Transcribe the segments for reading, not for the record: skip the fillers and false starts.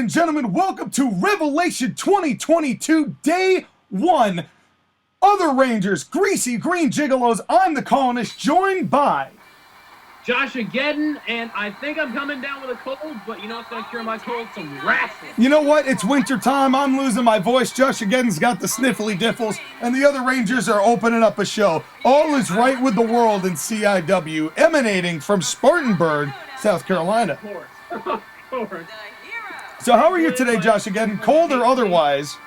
and gentlemen, welcome to Revelation 2022, Day 1. Other Rangers, Greasy, Green Gigolos, I'm the Colonist, joined by... Josh Ageddon, and I think I'm coming down with a cold, but you know what's going to cure my cold? Some wrestling. You know what? It's winter time. I'm losing my voice. Josh Ageddon's got the sniffly diffles, and the other Rangers are opening up a show. All is right with the world in CIW, emanating from Spartanburg, South Carolina. Of course. Of course. So how are you today, Josh Ageddon? Cold or otherwise?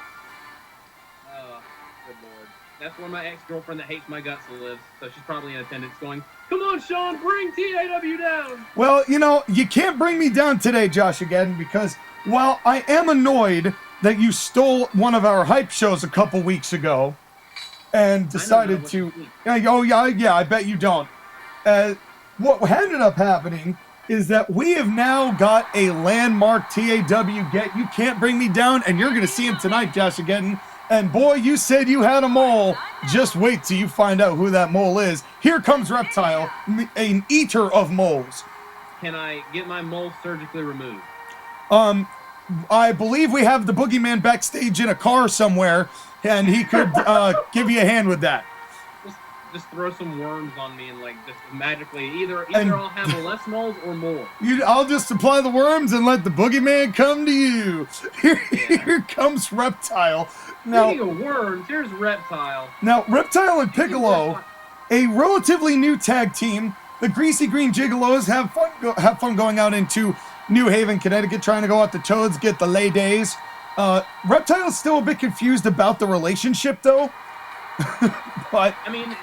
Good Lord. That's where my ex-girlfriend that hates my guts lives, so she's probably in attendance going, "Come on, Sean, bring TAW down." Well, you know, you can't bring me down today, Josh Ageddon, because while I am annoyed that you stole one of our hype shows a couple weeks ago and decided to... Oh, yeah, I bet you don't. What ended up happening is that we have now got a landmark TAW get. You can't bring me down, and you're going to see him tonight, Josh Ageddon. And boy, you said you had a mole. Just wait till you find out who that mole is. Here comes Reptile, an eater of moles. Can I get my mole surgically removed? I believe we have the boogeyman backstage in a car somewhere, and he could give you a hand with that. Just throw some worms on me and just magically either I'll have less moles or more. I'll just supply the worms and let the boogeyman come to you. Here comes Reptile. Now, speaking of worms, here's Reptile. Now, Reptile and Piccolo, a relatively new tag team. The Greasy Green Gigolos have fun going out into New Haven, Connecticut, trying to go out to Toads, get the lay days. Reptile is still a bit confused about the relationship, though. But I mean,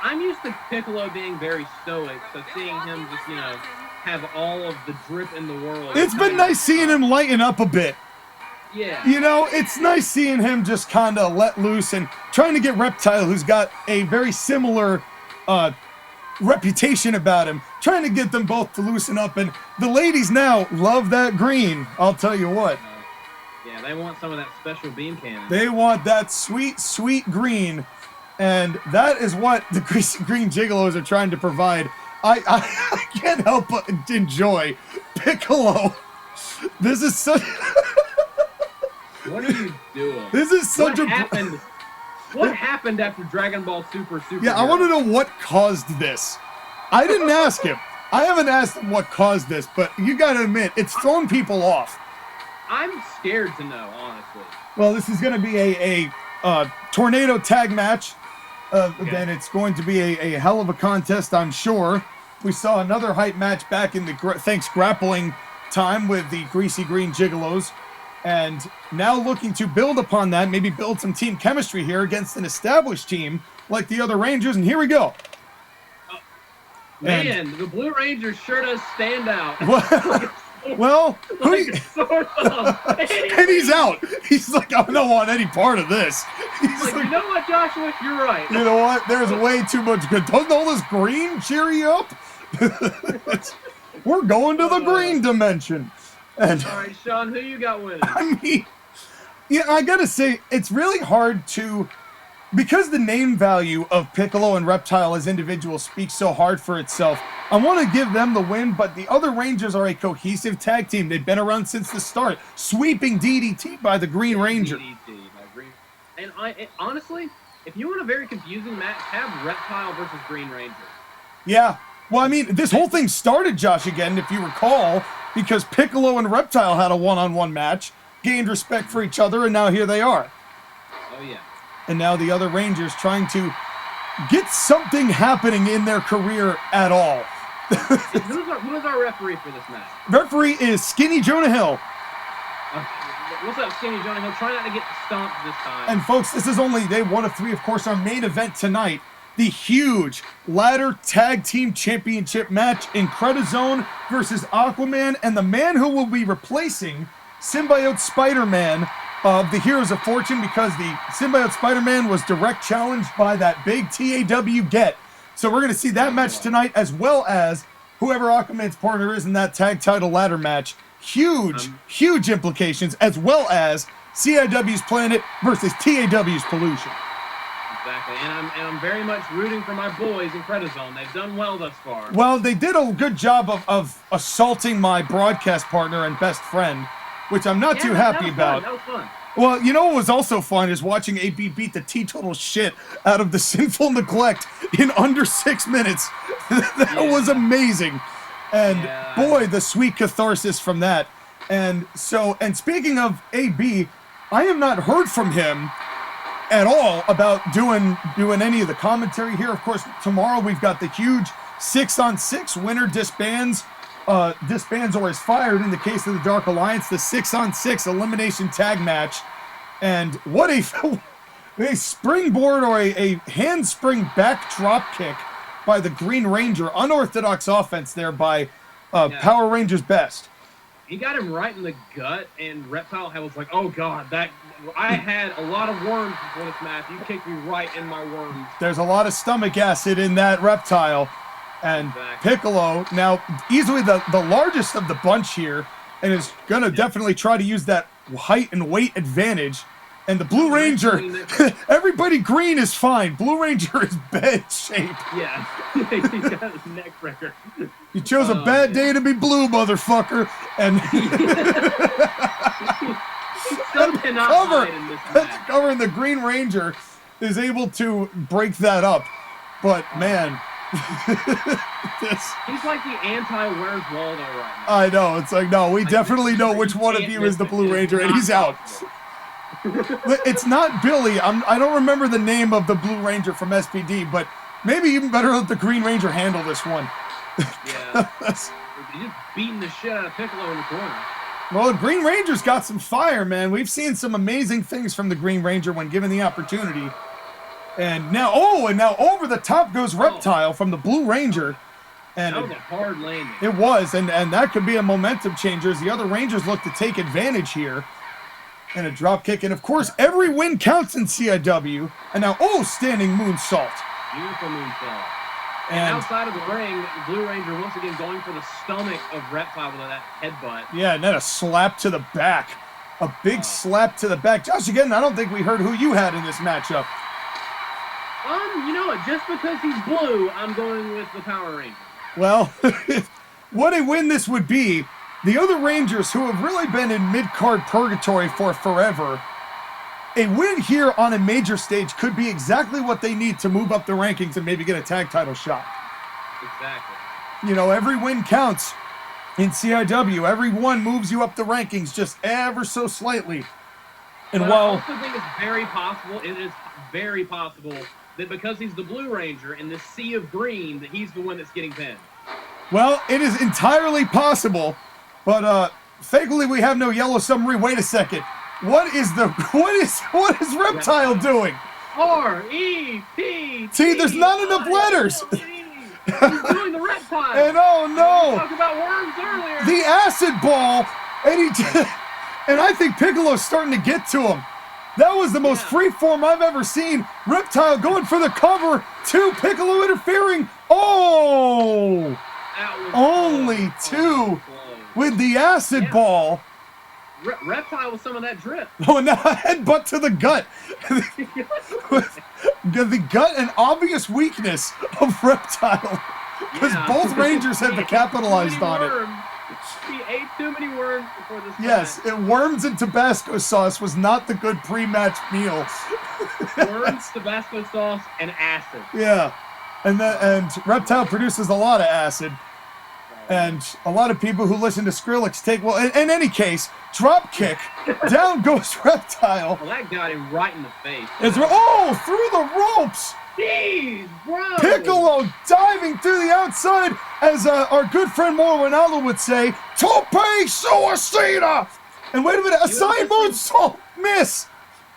I'm used to Piccolo being very stoic, so seeing him just, have all of the drip in the world. It's been nice seeing him lighten up a bit. Yeah. You know, it's nice seeing him just kind of let loose and trying to get Reptile, who's got a very similar reputation about him, trying to get them both to loosen up. And the ladies now love that green, I'll tell you what. Yeah, they want some of that special beam cannon. They want that sweet, sweet green. And that is what the Greasy Green Gigolos are trying to provide. I can't help but enjoy Piccolo. This is such... What are you doing? This is such what happened? What happened after Dragon Ball Super? Yeah, I want to know what caused this. I didn't ask him. I haven't asked him what caused this, but you got to admit, it's thrown people off. I'm scared to know, honestly. Well, this is going to be a tornado tag match. Then it's going to be a hell of a contest, I'm sure. We saw another hype match back in the Thanks Grappling time with the Greasy Green Gigolos. And now looking to build upon that, maybe build some team chemistry here against an established team like the other Rangers. And here we go. Man, the Blue Rangers sure does stand out. Well, and he's out. He's like, I don't want any part of this. He's like, you know what, Joshua? You're right. You know what? There's way too much good. Doesn't all this green cheer you up? We're going to the green dimension. And, all right, Sean, who you got winning? I mean, yeah, I gotta say, it's really hard to, because the name value of Piccolo and Reptile as individuals speaks so hard for itself. I want to give them the win, but the other Rangers are a cohesive tag team. They've been around since the start, sweeping DDT by the Green Ranger. And honestly, if you want a very confusing match, have Reptile versus Green Ranger. Yeah. Well, I mean, this whole thing started, Josh, again, if you recall, because Piccolo and Reptile had a one-on-one match, gained respect for each other, and now here they are. Oh, yeah. And now the other Rangers trying to get something happening in their career at all. Who's our referee for this match? Referee is Skinny Jonah Hill. What's up, Skinny Jonah Hill? Try not to get stomped this time. And folks, this is only day 1 of 3. Of course, our main event tonight, the huge ladder tag team championship match, IncrediZone versus Aquaman, and the man who will be replacing Symbiote Spiderman of the Heroes of Fortune, because the Symbiote Spiderman was direct challenged by that big TAW get. So we're going to see that match tonight, as well as whoever Aquaman's partner is in that tag title ladder match. Huge implications, as well as CIW's Planet versus TAW's Pollution. Exactly, and I'm very much rooting for my boys in IncrediZone. They've done well thus far. Well, they did a good job of assaulting my broadcast partner and best friend which I'm not too happy about. That was fun. Well, you know what was also fun is watching AB beat the teetotal shit out of the Sinful Neglect in under 6 minutes. That was amazing. And boy, the sweet catharsis from that. And speaking of AB, I have not heard from him at all about doing any of the commentary here. Of course, tomorrow we've got the huge 6-on-6 winner disbands or is fired in the case of the Dark Alliance, the 6-on-6 elimination tag match. And what a springboard or a handspring back drop kick by the Green Ranger. Unorthodox offense there by Power Rangers Best. He got him right in the gut, and Reptile was like, oh God, I had a lot of worms before this match. You kicked me right in my worms. There's a lot of stomach acid in that Reptile. And Piccolo, now easily the largest of the bunch here, and is going to definitely try to use that height and weight advantage. And the Blue Ranger, everybody green is fine. Blue Ranger is bad shape. Yeah, he's got his neck breaker. You chose a bad day to be blue, motherfucker. And covering the Green Ranger is able to break that up. But man, he's like the anti-Where's Waldo right now. I know. It's like, no, we definitely know which one of you is the Blue Ranger, and he's out. It's not Billy. I don't remember the name of the Blue Ranger from SPD, but maybe even better let the Green Ranger handle this one. Yeah. He's just beating the shit out of Piccolo in the corner. Well, the Green Ranger's got some fire, man. We've seen some amazing things from the Green Ranger when given the opportunity. And now over the top goes Reptile from the Blue Ranger. And that was a hard landing. It was, and that could be a momentum changer as the other Rangers look to take advantage here. And a drop kick, and of course, every win counts in CIW. And now, standing moonsault. Beautiful moonsault. And outside of the ring, Blue Ranger once again going for the stomach of Reptile with that headbutt. Yeah, and then a slap to the back. A big slap to the back. Josh, again, I don't think we heard who you had in this matchup. You know what? Just because he's blue, I'm going with the Power Ranger. Well, what a win this would be. The other Rangers, who have really been in mid-card purgatory for forever, a win here on a major stage could be exactly what they need to move up the rankings and maybe get a tag title shot. Exactly. You know, every win counts in CIW. Every one moves you up the rankings just ever so slightly. And but while I also think it's very possible, that because he's the Blue Ranger in this sea of green, that he's the one that's getting pinned. Well, it is entirely possible. But thankfully we have no yellow submarine. Wait a second. What is Reptile doing? R-E-P-T. There's not enough letters. He's doing the Reptile. And oh no. We talked about worms earlier. The acid ball, and I think Piccolo's starting to get to him. That was the most freeform I've ever seen. Reptile going for the cover. Piccolo interfering. Oh, only two. With the acid ball. Reptile with some of that drip. Oh, now a headbutt to the gut. The gut and obvious weakness of Reptile. Because both Rangers have capitalized on it. He ate too many worms before this Yes, worms and Tabasco sauce was not the good pre-match meal. Worms, Tabasco sauce, and acid. Yeah. And Reptile produces a lot of acid. And a lot of people who listen to Skrillex take, well, in any case, drop kick, down goes Reptile. Well, that got him right in the face. Through the ropes. Jeez, bro. Piccolo diving through the outside, as our good friend Mauro Ronaldo would say, Tope Suicida. And wait a minute, a side moonsault miss.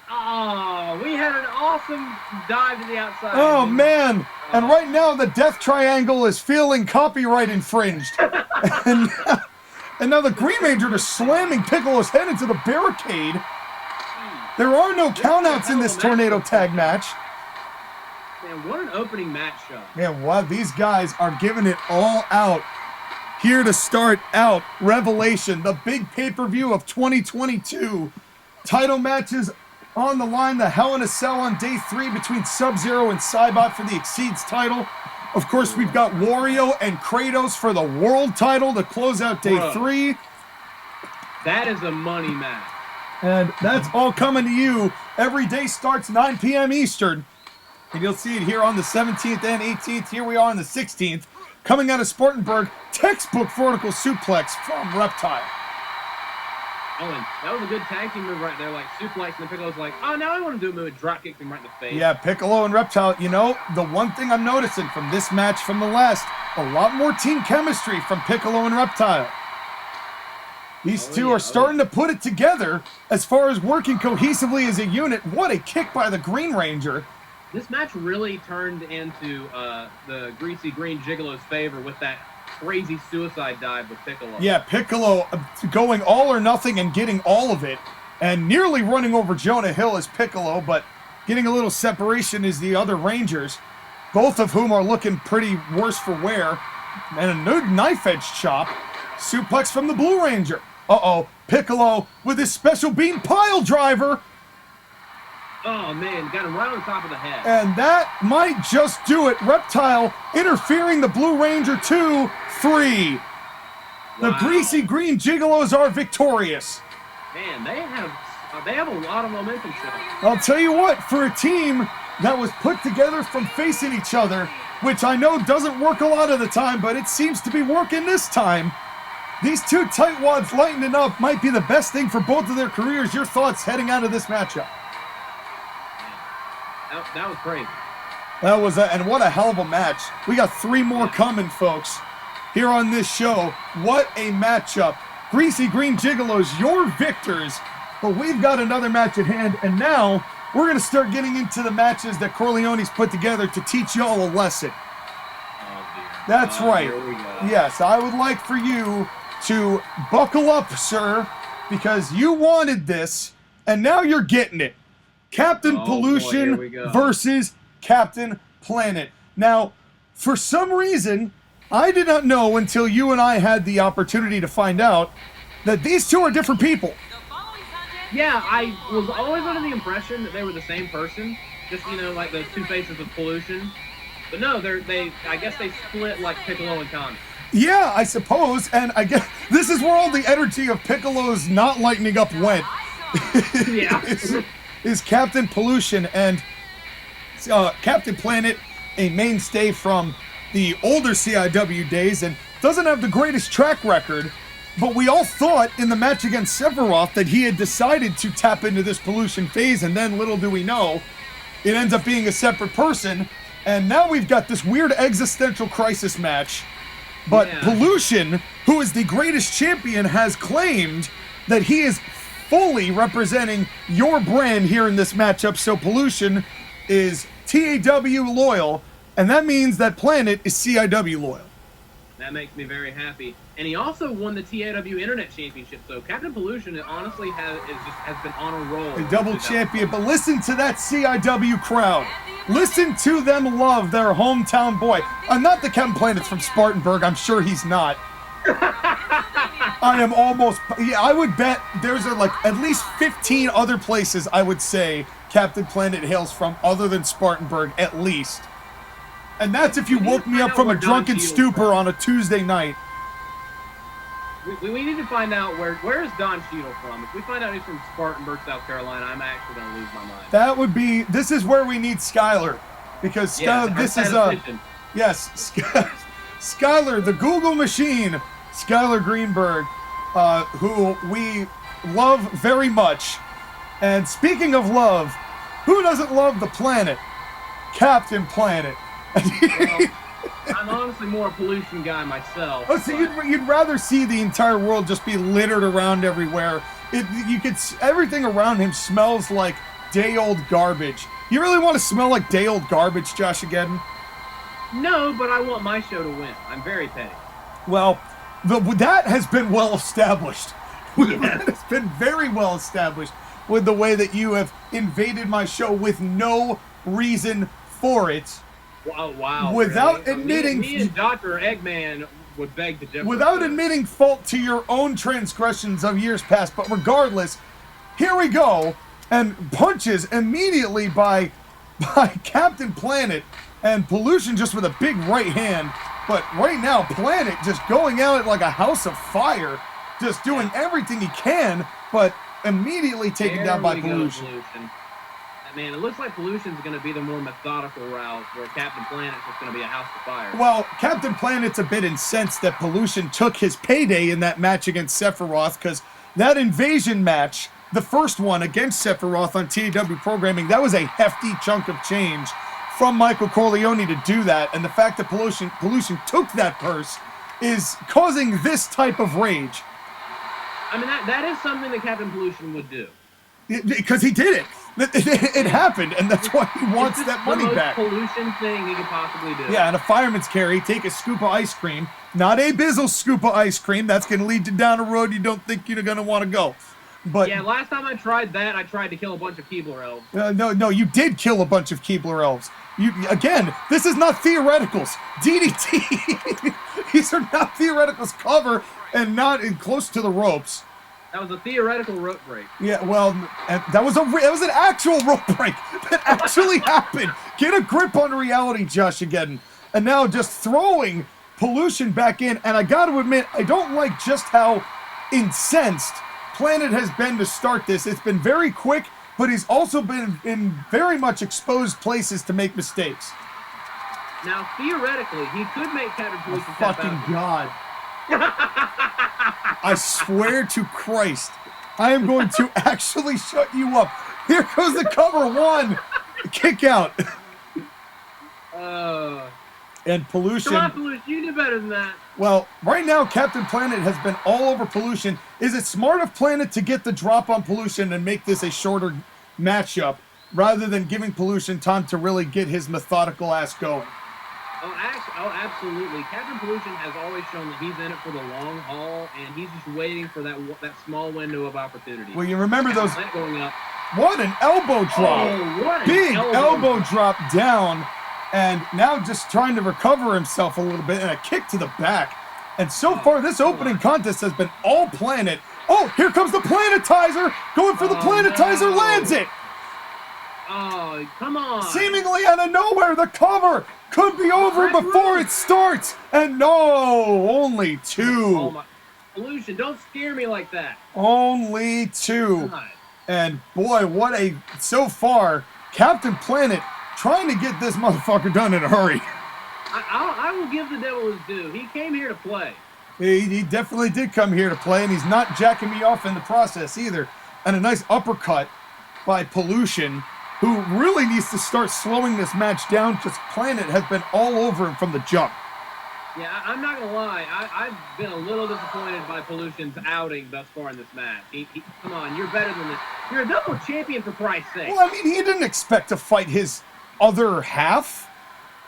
Oh, we had an awesome dive to the outside. Oh, man. And right now, the Death Triangle is feeling copyright infringed. and now the Green Ranger is slamming Piccolo's head into the barricade. There are no countouts in this tornado tag match. Man, what an opening match shot. Man, wow, these guys are giving it all out. Here to start out Revelation, the big pay-per-view of 2022. Title matches on the line, the Hell in a Cell on day 3 between Sub-Zero and Cybot for the Exceeds title. Of course, we've got Wario and Kratos for the world title to close out day 3. That is a money match. And that's all coming to you. Every day starts 9 p.m. Eastern. And you'll see it here on the 17th and 18th. Here we are on the 16th. Coming out of Spartanburg, textbook vertical suplex from Reptile. Oh, and that was a good tag team move right there. Like, suplex, and the Piccolo's like, oh, now I want to do a move. Drop kicked him right in the face. Yeah, Piccolo and Reptile. You know, the one thing I'm noticing from this match from the last, a lot more team chemistry from Piccolo and Reptile. These two are starting to put it together as far as working cohesively as a unit. What a kick by the Green Ranger. This match really turned into the Greasy Green Gigolo's favor with that crazy suicide dive with Piccolo. Yeah, Piccolo going all or nothing and getting all of it, and nearly running over Jonah Hill as Piccolo, but getting a little separation is the other Rangers, both of whom are looking pretty worse for wear. And a new knife edge chop. Suplex from the Blue Ranger. Uh-oh, Piccolo with his special beam pile driver. Oh, man, got him right on top of the head. And that might just do it. Reptile interfering the Blue Ranger 2-3. The Greasy Green Gigolos are victorious. Man, they have a lot of momentum still. I'll tell you what, for a team that was put together from facing each other, which I know doesn't work a lot of the time, but it seems to be working this time. These two tightwads lightening up might be the best thing for both of their careers. Your thoughts heading out of this matchup? That was crazy. That was and what a hell of a match. We got 3 more coming, folks, here on this show. What a matchup. Greasy Green Gigolos, your victors. But we've got another match at hand, and now we're going to start getting into the matches that Corleone's put together to teach y'all a lesson. Oh, dear. That's right. Here we go. Yes, I would like for you to buckle up, sir, because you wanted this, and now you're getting it. Captain Pollution versus Captain Planet. Now, for some reason, I did not know until you and I had the opportunity to find out that these two are different people. Yeah, I was always under the impression that they were the same person. Just, you know, like those two faces of Pollution. But no, I guess they split like Piccolo and Khan. Yeah, I suppose, and I guess this is where all the energy of Piccolo's not lightening up went. Yeah. is Captain Pollution, and Captain Planet, a mainstay from the older CIW days, and doesn't have the greatest track record, but we all thought in the match against Sephiroth that he had decided to tap into this Pollution phase, and then little do we know, it ends up being a separate person, and now we've got this weird existential crisis match. But Pollution, who is the greatest champion, has claimed that he is fully representing your brand here in this matchup. So Pollution is TAW loyal, and that means that Planet is CIW loyal. That makes me very happy. And he also won the TAW Internet Championship. So Captain Pollution honestly has been on a roll. A double champion. But listen to that CIW crowd. Listen to them love their hometown boy. Not the Captain Planet's from Spartanburg. I'm sure he's not. I am almost... Yeah, I would bet there's at least 15 other places I would say Captain Planet hails from other than Spartanburg, at least. And that's if you woke me up from a drunken stupor on a Tuesday night. We need to find out where is Don Cheadle from. If we find out he's from Spartanburg, South Carolina, I'm actually going to lose my mind. That would be... This is where we need Skylar. Because this is yes, Skylar, the Google machine, Skylar Greenberg, who we love very much. And speaking of love, who doesn't love the planet? Captain Planet. Well, I'm honestly more a Pollution guy myself. Oh, so you'd rather see the entire world just be littered around everywhere. Everything around him smells like day-old garbage. You really want to smell like day-old garbage, Josh Ageddon? No, but I want my show to win. I'm very petty. Well, that has been well established. Yeah. That has been very well established with the way that you have invaded my show with no reason for it. Wow. Without really? admitting... Me and Dr. Eggman would beg to differ. Without admitting fault to your own transgressions of years past. But regardless, here we go. And punches immediately by Captain Planet. And Pollution just with a big right hand. But right now, Planet just going out like a house of fire. just doing everything he can, but immediately taken down by Pollution. Man, it looks like Pollution's going to be the more methodical route, where Captain Planet's just going to be a house of fire. Well, Captain Planet's a bit incensed that Pollution took his payday in that match against Sephiroth, because that invasion match, the first one against Sephiroth on CIW programming, that was a hefty chunk of change from Michael Corleone to do that, and the fact that Pollution took that purse is causing this type of rage. I mean, that is something that Captain Pollution would do. Because he did it. It happened, and that's why he wants that money back. It's the most Pollution thing he could possibly do. Yeah, and a fireman's carry, take a scoop of ice cream. Not a Abizzle scoop of ice cream. That's going to lead you down a road you don't think you're going to want to go. But yeah, last time I tried that, I tried to kill a bunch of Keebler elves. No, you did kill a bunch of Keebler elves. Again, this is not theoreticals. DDT. These are not theoreticals. Cover and not close to the ropes. That was a theoretical rope break. Yeah, well, that was an actual rope break. That actually happened. Get a grip on reality, Josh, again. And now just throwing Pollution back in. And I got to admit, I don't like just how incensed Planet has been to start this. It's been very quick, but he's also been in very much exposed places to make mistakes. Now, theoretically, he could make Captain Pollution tap fucking out. God. I swear to Christ, I am going to actually shut you up. Here goes the cover. One. Kick out. And Pollution. Come on, Pollution. You do better than that. Well, right now, Captain Planet has been all over Pollution. Is it smart of Planet to get the drop on Pollution and make this a shorter matchup rather than giving Pollution time to really get his methodical ass going? Oh, absolutely. Captain Pollution has always shown that he's in it for the long haul, and he's just waiting for that small window of opportunity. Well, you remember those... Going up. What an elbow drop. Oh, what an Big elbow drop down, and now just trying to recover himself a little bit, and a kick to the back. And so far, this opening contest has been all Planet. Oh, here comes the Planetizer. Going for the Planetizer, no. Lands it. Oh, come on. Seemingly out of nowhere, the cover could be over before it starts. And no, only two. Oh my. Pollution, don't scare me like that. Only two. God. And boy, so far, Captain Planet trying to get this motherfucker done in a hurry. I will give the devil his due. He came here to play. He definitely did come here to play, and he's not jacking me off in the process either. And a nice uppercut by Pollution, who really needs to start slowing this match down because Planet has been all over him from the jump. Yeah, I'm not going to lie. I've been a little disappointed by Pollution's outing thus far in this match. Come on, you're better than this. You're a double champion, for Christ's sake. Well, I mean, he didn't expect to fight his other half.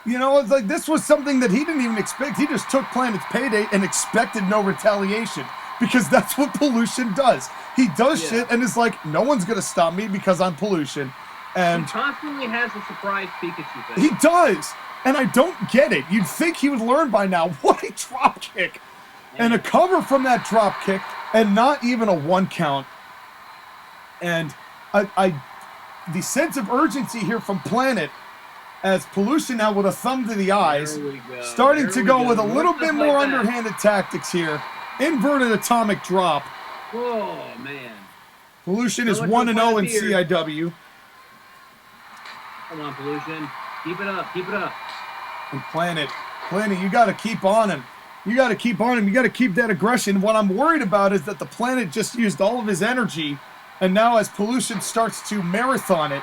You know, it's like this was something that he didn't even expect. He just took Planet's payday and expected no retaliation because that's what Pollution does. He does shit and is like, no one's going to stop me because I'm Pollution. And he constantly has a surprise Pikachu thing. He does. And I don't get it. You'd think he would learn by now. What a drop kick. Yeah. And a cover from that drop kick and not even a 1 count. And the sense of urgency here from Planet as Pollution now with a thumb to the eyes, starting to go with a little bit more underhanded tactics here. Inverted atomic drop. Oh, man. Pollution is 1-0 in CIW. Come on, Pollution. Keep it up. Keep it up. And Planet, you got to keep on him. You got to keep on him. You got to keep that aggression. What I'm worried about is that the Planet just used all of his energy, and now as Pollution starts to marathon it,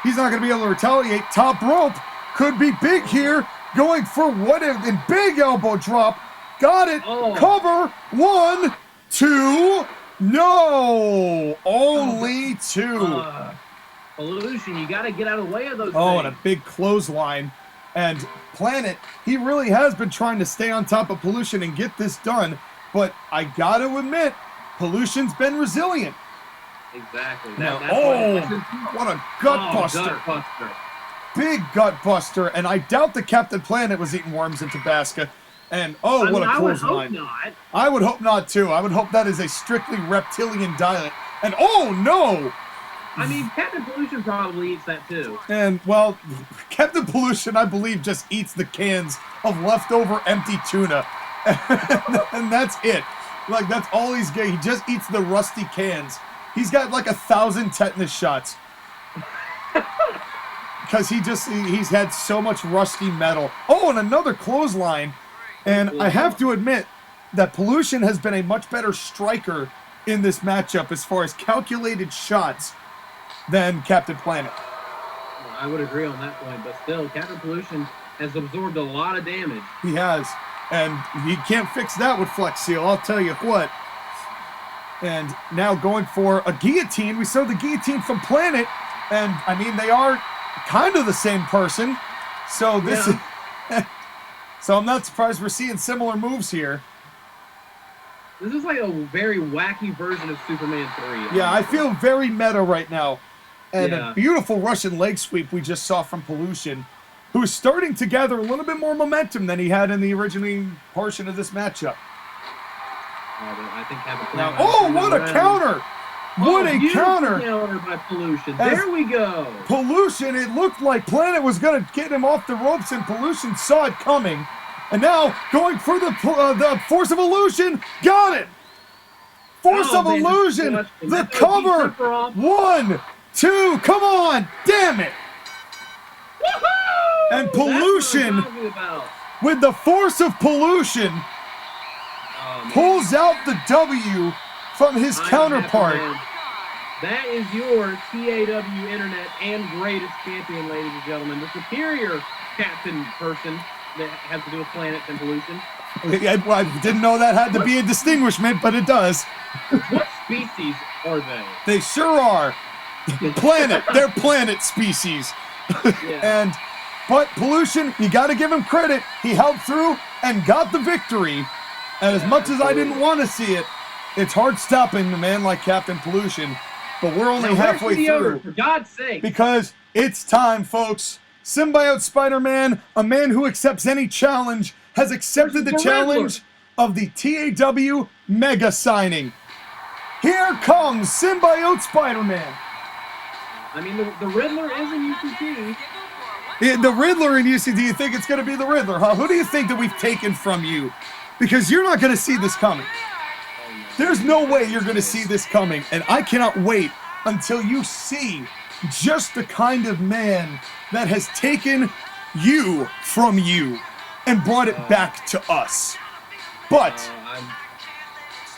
he's not going to be able to retaliate. Top rope could be big here. Going for what a big elbow drop. Got it. Oh. Cover. 1, 2. No. Only 2. Pollution, you got to get out of the way of those things. And a big clothesline. And Planet, he really has been trying to stay on top of Pollution and get this done. But I got to admit, Pollution's been resilient. Exactly. What a gut buster. Big gut buster. And I doubt the Captain Planet was eating worms in Tabasco. And what a clothesline. I would hope not, too. I would hope that is a strictly reptilian diet. And no! I mean, Captain Pollution probably eats that, too. And, well, Captain Pollution, I believe, just eats the cans of leftover empty tuna. And that's it. Like, that's all he's getting. He just eats the rusty cans. He's got like 1,000 tetanus shots. Because he's had so much rusty metal. Oh, and another clothesline. And I have to admit that Pollution has been a much better striker in this matchup as far as calculated shots than Captain Planet. Well, I would agree on that point, but still, Captain Pollution has absorbed a lot of damage. He has. And he can't fix that with Flex Seal, I'll tell you what. And now going for a guillotine. We saw the guillotine from Planet. And, I mean, they are kind of the same person. So this is... So I'm not surprised we're seeing similar moves here. This is like a very wacky version of Superman 3. Yeah, I feel very meta right now. And a beautiful Russian leg sweep we just saw from Pollution, who is starting to gather a little bit more momentum than he had in the original portion of this matchup. I think now, oh, what a counter! What a counter! Counter by Pollution. There we go. Pollution, it looked like Planet was going to get him off the ropes, and Pollution saw it coming. And now, going for the Force of Illusion. Got it! Force of Illusion! The cover! 1, 2, come on! Damn it! Woohoo! And Pollution, with the Force of Pollution, pulls out the W from his counterpart. That is your CIW Internet and greatest champion, ladies and gentlemen. The superior captain person that has to do with planets and pollution. I didn't know that had to be a distinguishment, but it does. What species are they? They sure are. Planet. They're planet species. Yeah. But Pollution, you got to give him credit. He held through and got the victory. And as much as I didn't want to see it, it's hard stopping a man like Captain Pollution. But we're only halfway through. For God's sake. Because it's time, folks. Symbiote Spider-Man, a man who accepts any challenge, has accepted the challenge of the TAW Mega signing. Here comes Symbiote Spider-Man. I mean, the Riddler is in UCT. The Riddler in UCT, do you think it's going to be the Riddler, huh? Who do you think that we've taken from you? Because you're not going to see this coming. There's no way you're going to see this coming, and I cannot wait until you see just the kind of man that has taken you from you and brought it back to us. But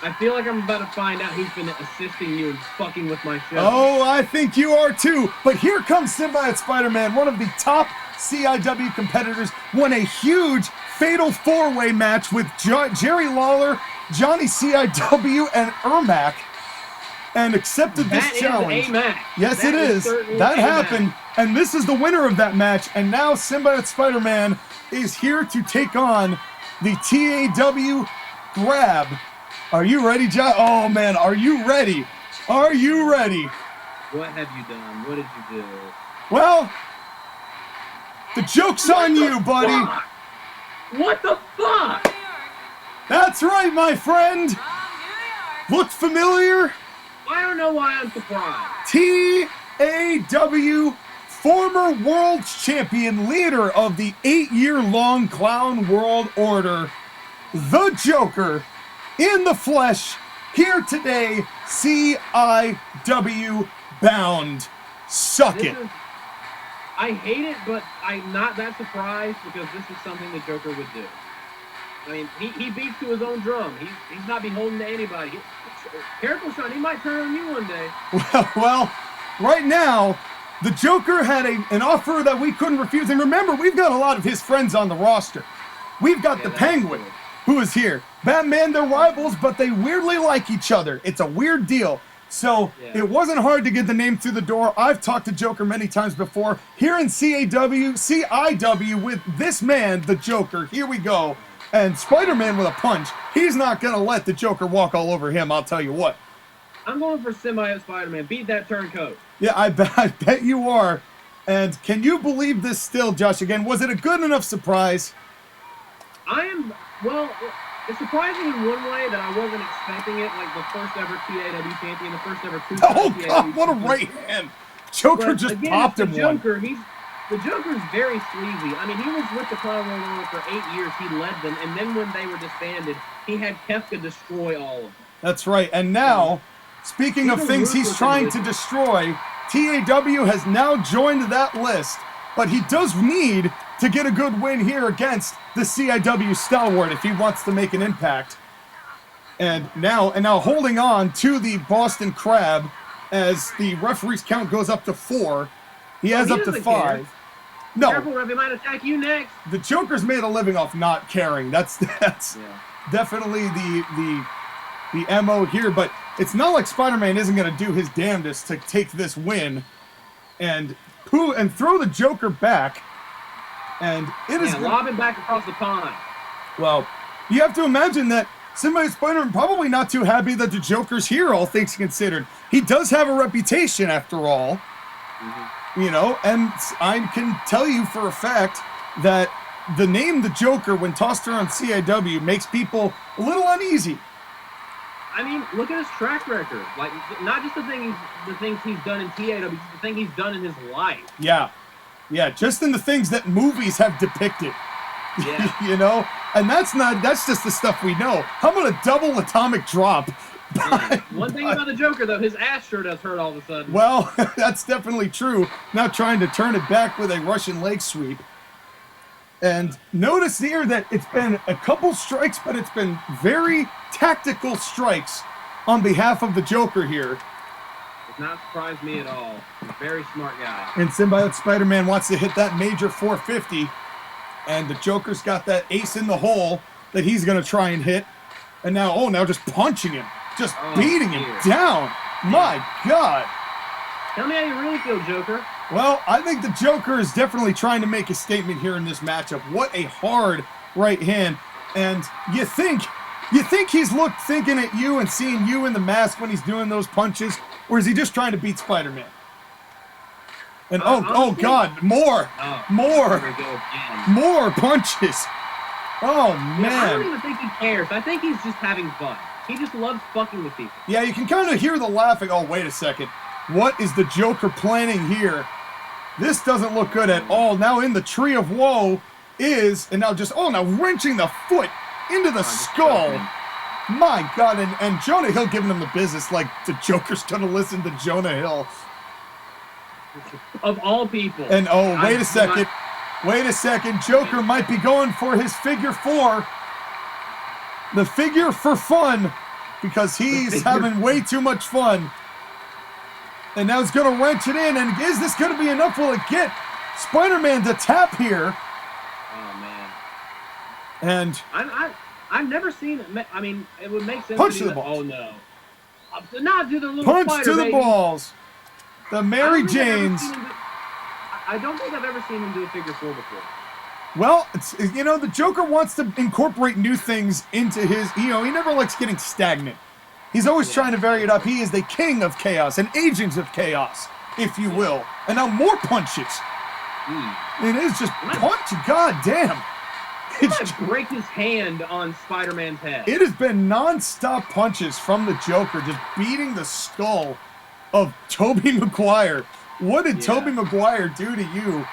I feel like I'm about to find out who's been assisting you and fucking with my show. Oh, I think you are too. But here comes Symbiote Spider-Man, one of the top CIW competitors, won a huge fatal four-way match with Jerry Lawler, Johnny CIW, and Ermac, and accepted this challenge. Is a match. Yes, that it is. That happened, and this is the winner of that match. And now Symbiote Spider-Man is here to take on the TAW Grab. Are you ready, John? Oh, man, are you ready? Are you ready? What have you done? What did you do? Well, the joke's on you, buddy. Fuck? What the fuck? That's right, my friend. Look familiar? I don't know why I'm surprised. TAW former world champion, leader of the 8-year-long Clown World Order, the Joker, in the flesh, here today, CIW bound. Suck it. I hate it, but I'm not that surprised because this is something the Joker would do. I mean, he beats to his own drum. He's not beholden to anybody. Careful, Sean. He might turn on you one day. Well, right now, the Joker had an offer that we couldn't refuse. And remember, we've got a lot of his friends on the roster. We've got the Penguin, who is here. Batman, they're rivals, but they weirdly like each other. It's a weird deal. So it wasn't hard to get the name through the door. I've talked to Joker many times before. Here in CIW with this man, the Joker. Here we go. And Spider-Man with a punch. He's not going to let the Joker walk all over him, I'll tell you what. I'm going for Symbiote Spider-Man. Beat that turncoat. Yeah, I bet you are. And can you believe this still, Josh? Again, was it a good enough surprise? Well, it's surprising in one way that I wasn't expecting it, like the first ever TAW champion, the first ever Oh, God, what a right hand. Joker just popped him Joker, one. The Joker's very sleazy. I mean, he was with the Colonial for 8 years. He led them, and then when they were disbanded, he had Kefka destroy all of them. That's right. And now, speaking of things he's trying to destroy, TAW has now joined that list. But he does need to get a good win here against the CIW Stalwart if he wants to make an impact. And now holding on to the Boston Crab as the referee's count goes up to 4. He has up to 5. No. Careful, Rev, he might attack you next. The Joker's made a living off not caring. That's definitely the MO here. But it's not like Spider-Man isn't going to do his damnedest to take this win and throw the Joker back. And it is lob him back across the pond. Well, you have to imagine that Symbiote Spider-Man probably not too happy that the Joker's here, all things considered. He does have a reputation, after all. You know, and I can tell you for a fact that the name the Joker, when tossed around CIW, makes people a little uneasy. I mean, look at his track record. Like, not just the things he's done in TAW, just the thing he's done in his life. Yeah, just in the things that movies have depicted. Yeah. You know, and that's just the stuff we know. How about a double atomic drop? One thing about the Joker, though, his ass sure does hurt all of a sudden. Well, that's definitely true. Now trying to turn it back with a Russian leg sweep. And notice here that it's been a couple strikes, but it's been very tactical strikes on behalf of the Joker here. Does not surprise me at all. He's a very smart guy. And Symbiote Spider-Man wants to hit that major 450. And the Joker's got that ace in the hole that he's going to try and hit. And now just punching him. Just beating him down. My God. Tell me how you really feel, Joker. Well, I think the Joker is definitely trying to make a statement here in this matchup. What a hard right hand. And you think he's thinking at you and seeing you in the mask when he's doing those punches? Or is he just trying to beat Spider-Man? And God, more punches. Oh, man. I don't even think he cares. I think he's just having fun. He just loves fucking with people. Yeah, you can kind of hear the laughing. Oh, wait a second. What is the Joker planning here? This doesn't look good at all. Now in the Tree of Woe now wrenching the foot into the skull. My God, and Jonah Hill giving him the business like the Joker's going to listen to Jonah Hill. Of all people. And wait a second. Joker might be going for his figure 4. The figure for fun, because he's having way too much fun. And now he's going to wrench it in, and is this going to be enough? Will it get Spider-Man to tap here? Oh, man. And I've never seen it. I mean, it would make sense punch to to the do balls. Oh, no. Not do the little punch spider, to the baby. balls. The Mary Janes. I don't think I've ever seen him do a figure 4 before. Well, the Joker wants to incorporate new things into his, he never likes getting stagnant. He's always trying to vary it up. He is the king of chaos, an agent of chaos, if you will. And now more punches. It is just punch. God damn. He might break his hand on Spider-Man's head. It has been non-stop punches from the Joker, just beating the skull of Tobey Maguire. What did Tobey Maguire do to you?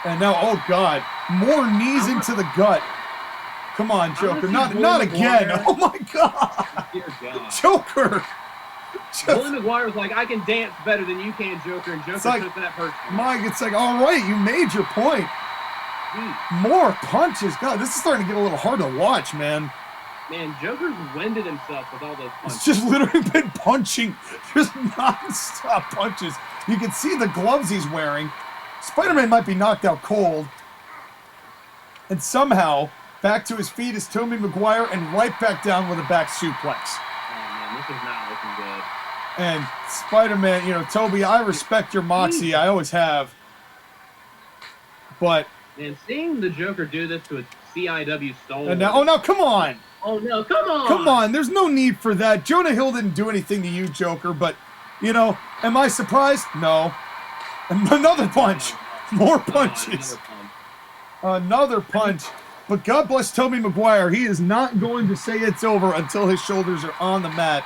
And now, oh God, more knees into the gut. Come on, Joker, not again. Oh my God. Dear God. Joker. Bully Maguire was like, I can dance better than you can, Joker, and Joker took that personally. Mike, it's like, all right, you made your point. More punches. God, this is starting to get a little hard to watch, man. Man, Joker's winded himself with all those punches. It's just literally been punching, just non-stop punches. You can see the gloves he's wearing. Spider-Man might be knocked out cold. And somehow, back to his feet is Tobey Maguire and right back down with a back suplex. Oh, man, this is not looking good. And Spider-Man, Tobey, I respect your moxie. I always have. But... And seeing the Joker do this to a CIW stalwart. And now, come on. Oh, no, come on. Come on, there's no need for that. Jonah Hill didn't do anything to you, Joker, but, am I surprised? No. Another punch. More punches. Another punch. But God bless Tobey Maguire. He is not going to say it's over until his shoulders are on the mat.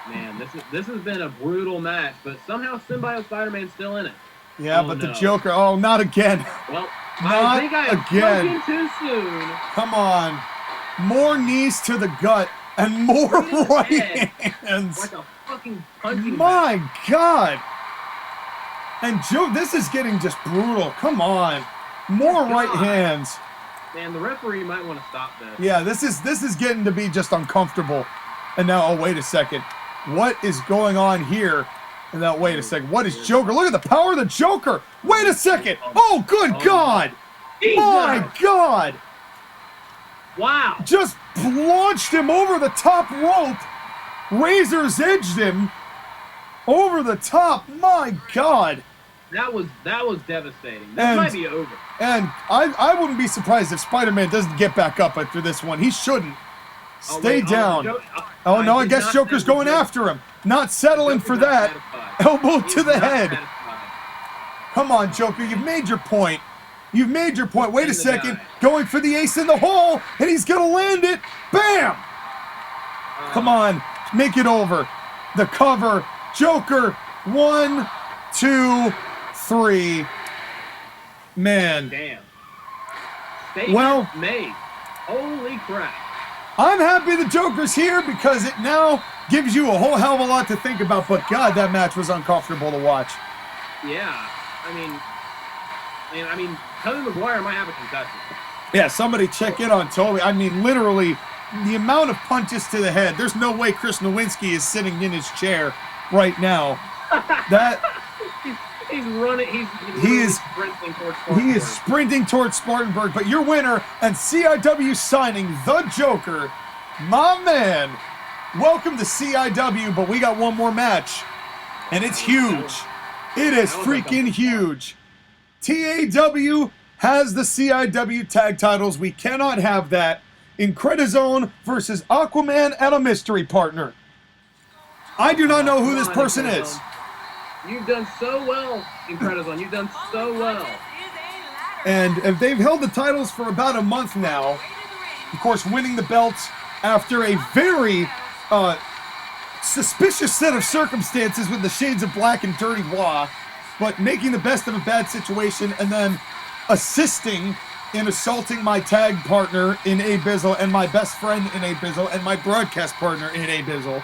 Man, this has been a brutal match, but somehow Symbiote Spider-Man's still in it. Yeah, Oh, but no. the Joker, oh, not again. Well, Not I think I have again. spoken too soon. Come on. More knees to the gut and more right hands. Like a fucking punching My bag. God. And Joe, this is getting just brutal. Come on. More God. right hands. Man, the referee might want to stop this. Yeah, this is getting to be just uncomfortable. And now, oh, wait a second. What is going on here? And now, wait a second. What is Joker? Look at the power of the Joker. Wait a second. Oh, good God. Jesus. My God. Wow. Just launched him over the top rope. Razor's edged him over the top. My God. That was devastating. This And- might be over. And I wouldn't be surprised if Spider-Man doesn't get back up after this one. He shouldn't. Stay down. Oh, no, I did guess not Joker's know going Joker- after him. Not settling for Joker's not that. satisfied. Elbow He's to the not head. satisfied. Come on, Joker. You've made your point. You've made your point. Wait a And the second. guy. Going for the ace in the hole, and he's going to land it. Bam! Come on. Make it over. The cover. Joker. 1, 2, 3. Man. Damn. Statement Well- made. Holy crap. I'm happy the Joker's here because it now gives you a whole hell of a lot to think about. But God, that match was uncomfortable to watch. Yeah. I mean, Tony McGuire might have a concussion. Yeah, somebody check in on Toby. I mean, literally, the amount of punches to the head. There's no way Chris Nowinski is sitting in his chair right now. That He's running. He's He is- sprinting towards he is Spartanburg. sprinting towards Spartanburg. But your winner and CIW signing the Joker, my man. Welcome to CIW, but we got one more match, and it's huge. It is freaking huge. TAW has the CIW tag titles. We cannot have that. IncrediZone versus Aquaman and a mystery partner. I do not know who this person is. You've done so well, IncrediZone. You've done so well. And they've held the titles for about a month now. Of course, winning the belts after a very suspicious set of circumstances with the shades of black and dirty blah, but making the best of a bad situation and then assisting in assaulting my tag partner in Abizzle and my best friend in Abizzle and my broadcast partner in Abizzle.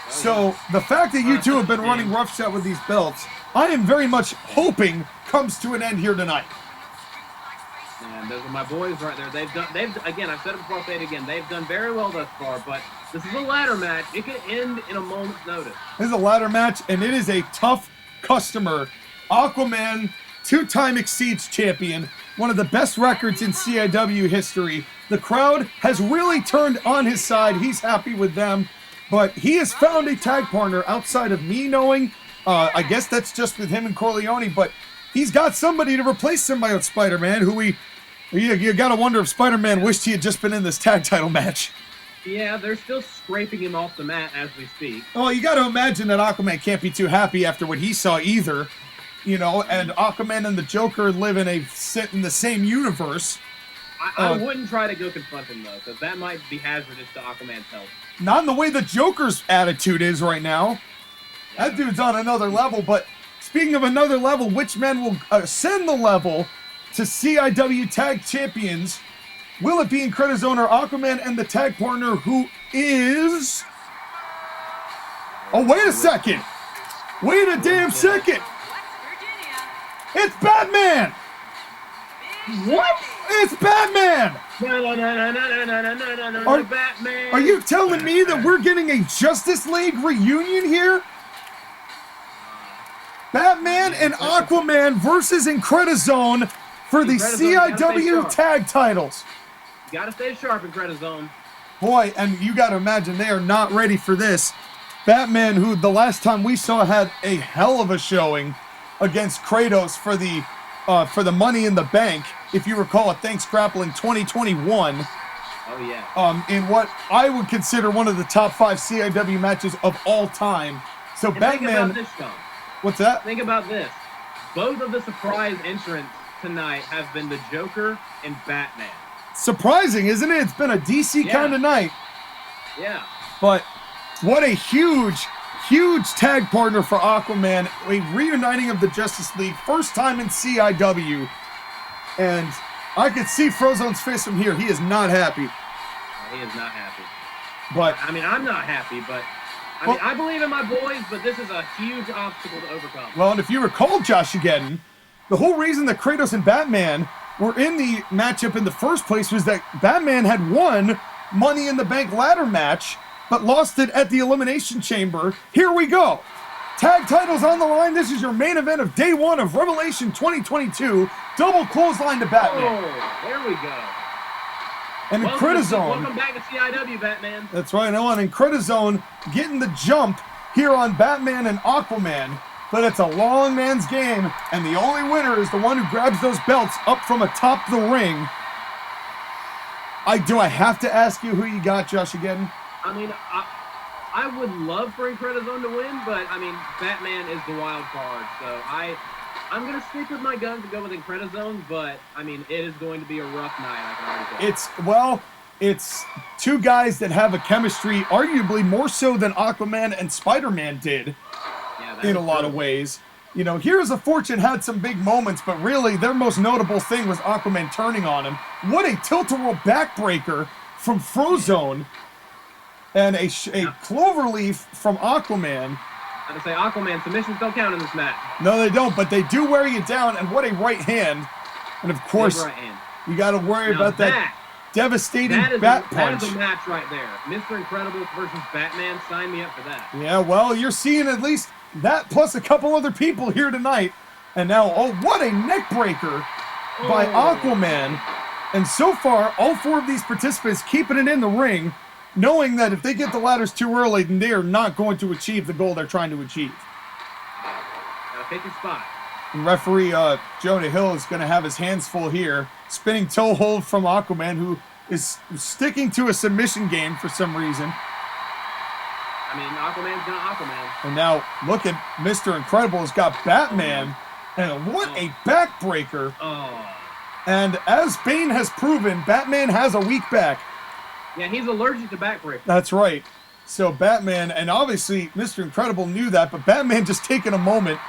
So the fact that you two have been running roughshod with these belts, I am very much hoping comes to an end here tonight. Man, those are my boys right there. They've again, I've said it before, I'll say it again. They've done very well thus far, but this is a ladder match. It could end in a moment's notice. This is a ladder match, and it is a tough customer. Aquaman, two-time Exceeds champion, one of the best records in CIW history. The crowd has really turned on his side. He's happy with them, but he has found a tag partner outside of me knowing. I guess that's just with him and Corleone, but he's got somebody to replace Symbiote Spider-Man, who you gotta wonder if Spider-Man wished he had just been in this tag title match. Yeah, they're still scraping him off the mat as we speak. Well, you got to imagine that Aquaman can't be too happy after what he saw either, you know. And Aquaman and the Joker live in the same universe. I wouldn't try to go confront him though, because that might be hazardous to Aquaman's health. Not in the way the Joker's attitude is right now. That dude's on another level. But speaking of another level, which man will ascend the level to CIW Tag Champions? Will it be IncrediZone or Aquaman and the tag partner who is... Oh, wait a second. Wait a damn second. It's Batman. What? It's Batman. No, Batman. Are you telling me that we're getting a Justice League reunion here? Batman and Aquaman versus IncrediZone for the CIW tag titles. You gotta stay sharp in IncrediZone. Boy, and you gotta imagine they are not ready for this. Batman, who the last time we saw had a hell of a showing against Kratos for the Money in the Bank, if you recall, at Thanks Grappling 2021. Oh yeah. In what I would consider one of the top 5 CIW matches of all time. So And Batman, think about this, Sean. what's that? Think about this. Both of the surprise entrants tonight have been the Joker and Batman. Surprising, isn't it? It's been a DC kind of night. Yeah. But What a huge tag partner for Aquaman. A reuniting of the Justice League. First time in CIW. And I could see Frozone's face from here. He is not happy. He is not happy. But I mean, I'm not happy, but I believe in my boys, but this is a huge obstacle to overcome. Well, and if you recall, Josh, again, the whole reason that Kratos and Batman were in the matchup in the first place was that Batman had won Money in the Bank ladder match, but lost it at the Elimination Chamber. Here we go. Tag titles on the line. This is your main event of day one of Revelation 2022. Double clothesline to Batman. Oh, there we go. And IncrediZone. Welcome back to CIW, Batman. That's right. No, and IncrediZone getting the jump here on Batman and Aquaman. But it's a long man's game, and the only winner is the one who grabs those belts up from atop the ring. Do I have to ask you who you got, Josh, again? I mean, I would love for IncrediZone to win, but, I mean, Batman is the wild card. So I'm going to stick with my guns and go with IncrediZone, but, I mean, it is going to be a rough night, I can already tell. It's two guys that have a chemistry arguably more so than Aquaman and Spiderman did in a lot of ways. You know, Heroes of Fortune had some big moments, but really their most notable thing was Aquaman turning on him. What a tilt-a-whirl backbreaker from Frozone, and a cloverleaf from Aquaman. I would say Aquaman submissions don't count in this match. No, they don't, but they do wear you down, and what a right hand. And of course, you got to worry about that devastating bat punch. That is a match right there. Mr. Incredible versus Batman. Sign me up for that. Yeah, well, you're seeing at least that plus a couple other people here tonight. And now, oh, what a neck breaker by Aquaman. And so far, all four of these participants keeping it in the ring, knowing that if they get the ladders too early, then they are not going to achieve the goal they're trying to achieve. Gotta pick your spot. And referee Jonah Hill is going to have his hands full here. Spinning toe hold from Aquaman, who is sticking to a submission game for some reason. I mean, Aquaman's gonna Aquaman. And now, look at Mr. Incredible has got Batman. And what a backbreaker. Oh. And as Bane has proven, Batman has a weak back. Yeah, he's allergic to backbreakers. That's right. So Batman, and obviously Mr. Incredible knew that, but Batman just taking a moment.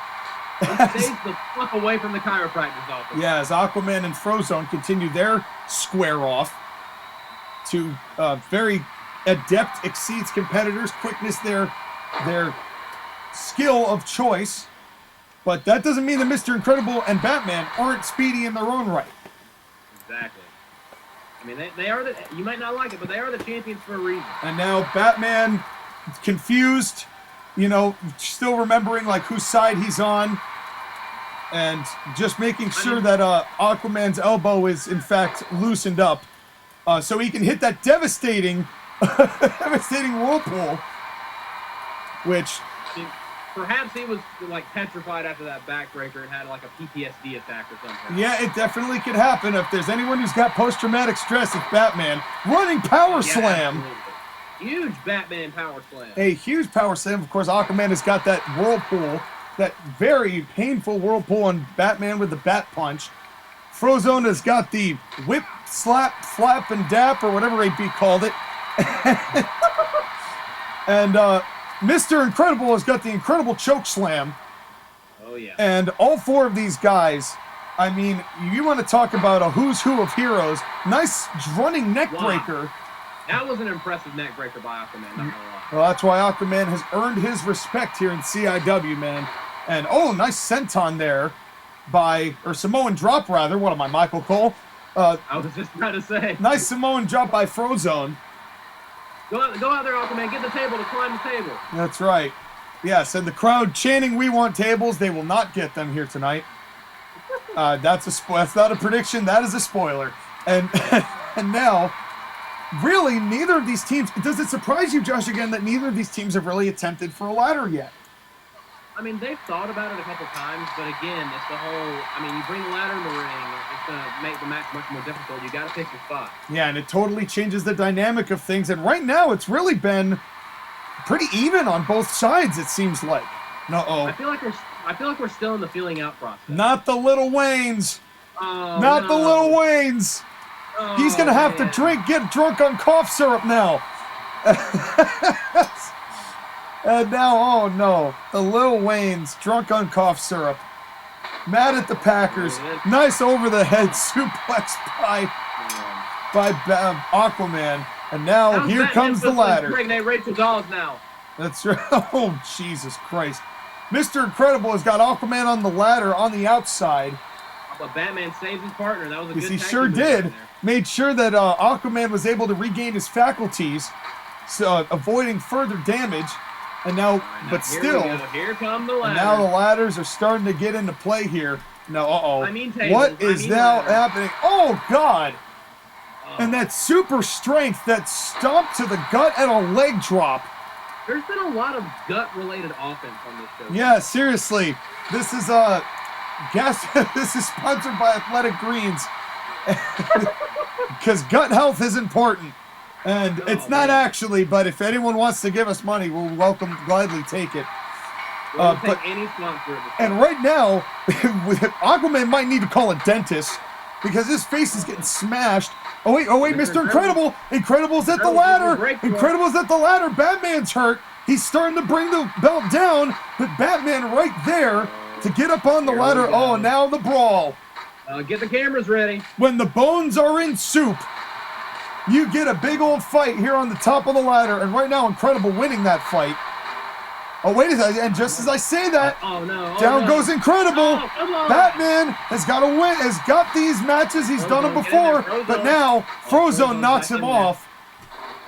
He stays the fuck away from the chiropractor's office. Yeah, as Aquaman and Frozone continue their square off to very adept exceeds competitors, quickness their skill of choice. But that doesn't mean that Mr. Incredible and Batman aren't speedy in their own right. Exactly. I mean, they are you might not like it, but they are the champions for a reason. And now Batman, confused, you know, still remembering like whose side he's on, and just making sure that Aquaman's elbow is in fact loosened up, so he can hit that devastating whirlpool, which. Perhaps he was like petrified after that backbreaker and had like a PTSD attack or something. Yeah, it definitely could happen. If there's anyone who's got post-traumatic stress, it's Batman. Running power slam. Absolutely. Huge Batman power slam. A huge power slam. Of course, Aquaman has got that whirlpool, that very painful whirlpool on Batman with the bat punch. Frozone has got the whip, slap, flap, and dap, or whatever AB called it. And Mr. Incredible has got the incredible choke slam. Oh, yeah. And all four of these guys, I mean, you want to talk about a who's who of heroes. Nice running neck breaker. That was an impressive neck breaker by Aquaman, not gonna lie. Well, that's why Aquaman has earned his respect here in CIW, man. And, oh, nice senton there or Samoan drop, rather. What am I, Michael Cole? I was just about to say. Nice Samoan drop by Frozone. Go out there, Aquaman. Get the table to climb the table. That's right. Yes, and the crowd chanting, "We want tables." They will not get them here tonight. That's not a prediction. That is a spoiler. And and now, really, neither of these teams. Does it surprise you, Josh, again, that neither of these teams have really attempted for a ladder yet? I mean, they've thought about it a couple times, but again, it's the whole. I mean, you bring the ladder in the ring, it's gonna make the match much more difficult. You got to pick your spot. Yeah, and it totally changes the dynamic of things. And right now, it's really been pretty even on both sides. It seems like. I feel like we're still in the feeling out process. Not the Little Waynes. Oh, Not the Little Waynes. Oh, He's gonna have to get drunk on cough syrup now. And now, oh no, the Lil Wayne's drunk on cough syrup. Mad at the Packers. Nice over-the-head suplex by Aquaman. And now here comes the ladder. Rachel Dawes now. That's right. Oh, Jesus Christ. Mr. Incredible has got Aquaman on the ladder on the outside. But Batman saved his partner. That was a good he sure did. Made sure that Aquaman was able to regain his faculties, so avoiding further damage. And now, but still, here come the ladder. And now the ladders are starting to get into play here. Now, tables. What is now happening? Oh, God. And that super strength, that stomp to the gut and a leg drop. There's been a lot of gut-related offense on this show. Yeah, seriously. This is this is sponsored by Athletic Greens. Because gut health is important. And it's not actually, but if anyone wants to give us money, we'll gladly take it. We'll take any sponsor. And right now, Aquaman might need to call a dentist because his face is getting smashed. Oh wait, Mr. Incredible! Incredible's at the ladder! Incredible's at the ladder! Batman's hurt! He's starting to bring the belt down, but Batman right there to get up on the ladder. Oh, and now the brawl. Get the cameras ready. When the bones are in soup, you get a big old fight here on the top of the ladder, and right now Incredible winning that fight. Oh, wait a second, and just as I say that, down goes Incredible. Batman has got to win, has got these matches, he's done them before, but now Frozone knocks him off.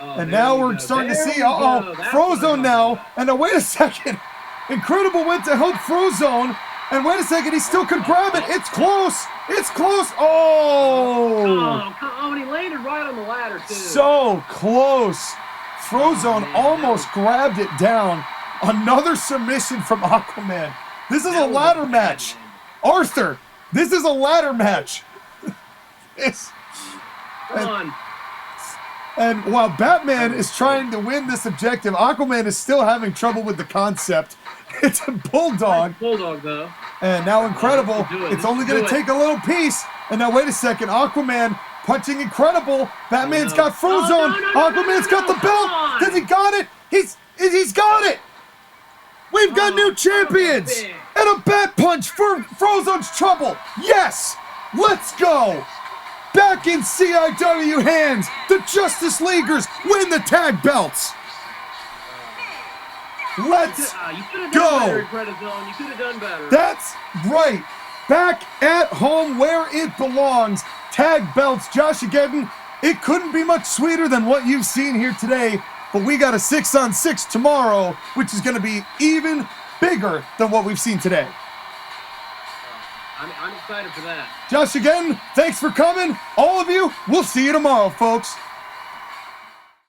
And now we're starting to see, Frozone now, and now wait a second, Incredible went to help Frozone, and wait a second, he still could grab it, it's close, Oh, and he landed right on the ladder, too. So close. Frozone almost grabbed it down. Another submission from Aquaman. This is a ladder match. Arthur, this is a ladder match. Come on. And while Batman is trying to win this objective, Aquaman is still having trouble with the concept. It's a bulldog. Bulldog, though. And now Incredible. It's only going to take a little piece. And now wait a second. Aquaman punching Incredible. Batman's got Frozone. Aquaman's got the belt. Has he got it? He's got it. We've got new champions! And a bat punch for Frozone's trouble! Yes! Let's go! Back in CIW hands, the Justice Leaguers win the tag belts! Let's go! You could have done better. That's right! Back at home where it belongs. Tag belts, Josh Ageddon. It couldn't be much sweeter than what you've seen here today. But we got a 6-on-6 tomorrow, which is going to be even bigger than what we've seen today. I'm excited for that. Josh, again, thanks for coming. All of you, we'll see you tomorrow, folks.